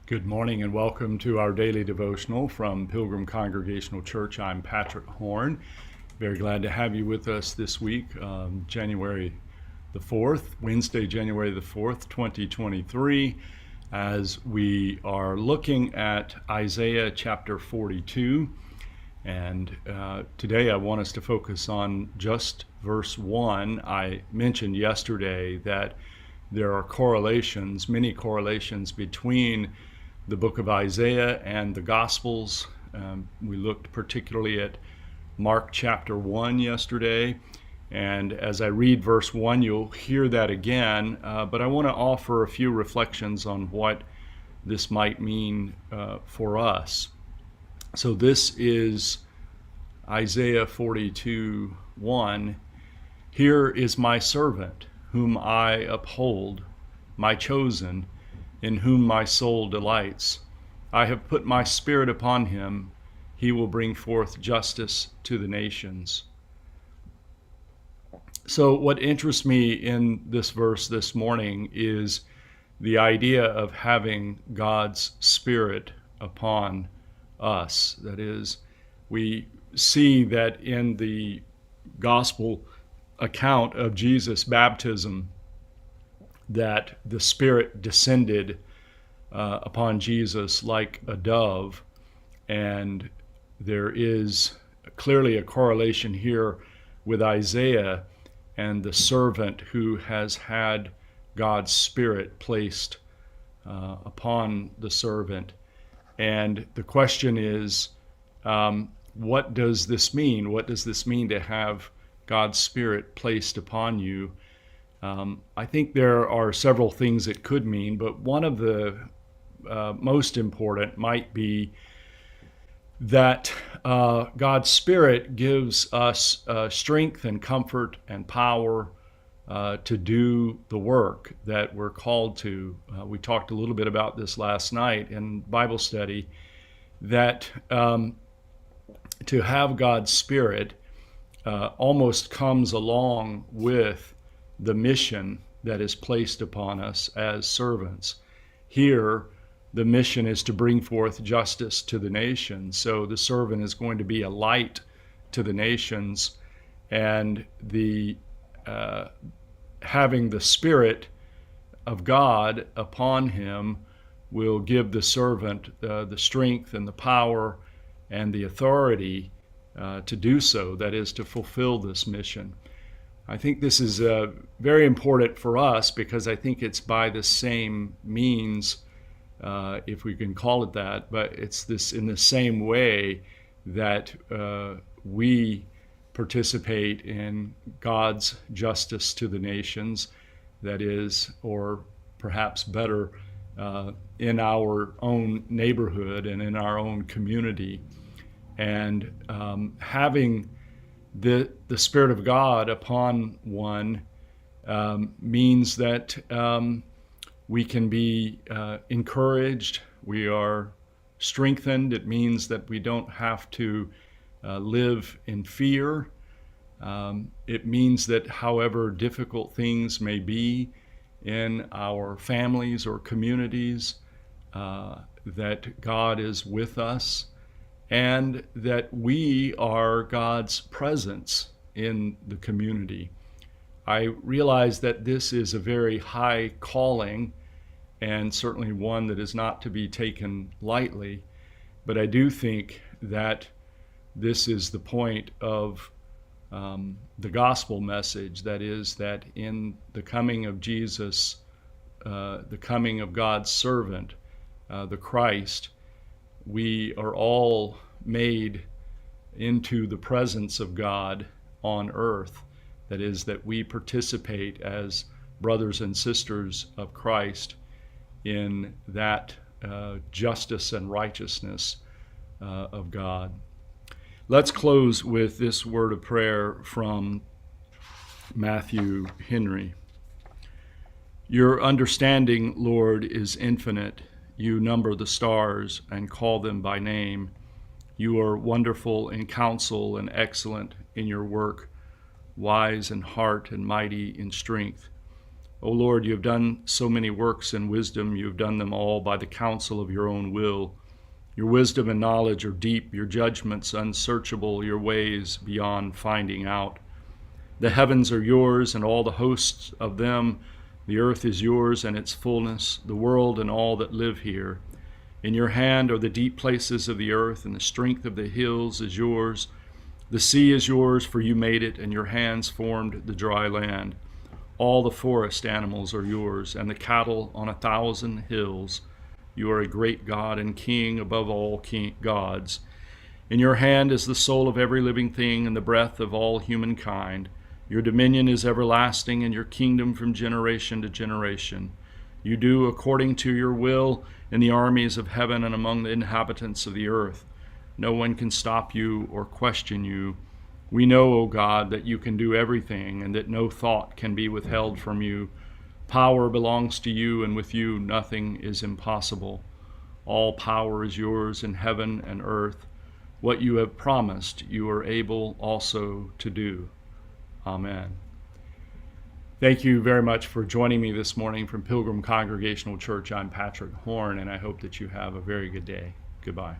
Good morning and welcome to our daily devotional from Pilgrim Congregational Church. I'm Patrick Horn. Very glad to have you with us this week, January the 4th, Wednesday, January the 4th, 2023, as we are looking at Isaiah chapter 42. And today I want us to focus on just verse 1. I mentioned yesterday that there are many correlations between the book of Isaiah and the Gospels. We looked particularly at Mark chapter 1 yesterday. And as I read verse 1, you'll hear that again. But I want to offer a few reflections on what this might mean for us. So this is Isaiah 42:1. Here is my servant, whom I uphold, my chosen, in whom my soul delights. I have put my spirit upon him. He will bring forth justice to the nations. So what interests me in this verse this morning is the idea of having God's Spirit upon us. That is, we see that in the gospel account of Jesus' baptism, that the Spirit descended upon Jesus like a dove, and there is clearly a correlation here with Isaiah and the servant who has had God's Spirit placed upon the servant. And the question is, what does this mean? What does this mean to have God's Spirit placed upon you? I think there are several things it could mean, but one of the most important might be that God's Spirit gives us strength and comfort and power to do the work that we're called to. We talked a little bit about this last night in Bible study, that to have God's Spirit almost comes along with the mission that is placed upon us as servants. Here, the mission is to bring forth justice to the nations. So the servant is going to be a light to the nations, and the having the Spirit of God upon him will give the servant the strength and the power and the authority to do so, that is, to fulfill this mission. I think this is very important for us because I think it's by the same means, if we can call it that, but it's this in the same way that we participate in God's justice to the nations, that is, or perhaps better, in our own neighborhood and in our own community. And having the Spirit of God upon one means that we can be encouraged, we are strengthened. It means that we don't have to live in fear. It means that however difficult things may be in our families or communities, that God is with us, and that we are God's presence in the community. I realize that this is a very high calling, and certainly one that is not to be taken lightly, but I do think that this is the point of the gospel message, that is, that in the coming of Jesus, the coming of God's servant, the Christ, we are all made into the presence of God on earth. That is, that we participate as brothers and sisters of Christ in that justice and righteousness of God. Let's close with this word of prayer from Matthew Henry. Your understanding, Lord, is infinite. You number the stars and call them by name. You are wonderful in counsel and excellent in your work, wise in heart and mighty in strength. O Lord, you have done so many works in wisdom. You have done them all by the counsel of your own will. Your wisdom and knowledge are deep, your judgments unsearchable, your ways beyond finding out. The heavens are yours and all the hosts of them. The earth is yours and its fullness, the world and all that live here. In your hand are the deep places of the earth, and the strength of the hills is yours. The sea is yours, for you made it, and your hands formed the dry land. All the forest animals are yours, and the cattle on 1,000 hills. You are a great God and King above all gods. In your hand is the soul of every living thing and the breath of all humankind. Your dominion is everlasting, and your kingdom from generation to generation. You do according to your will in the armies of heaven and among the inhabitants of the earth. No one can stop you or question you. We know, O God, that you can do everything and that no thought can be withheld from you. Power belongs to you, and with you nothing is impossible. All power is yours in heaven and earth. What you have promised, you are able also to do. Amen. Thank you very much for joining me this morning from Pilgrim Congregational Church. I'm Patrick Horn, and I hope that you have a very good day. Goodbye.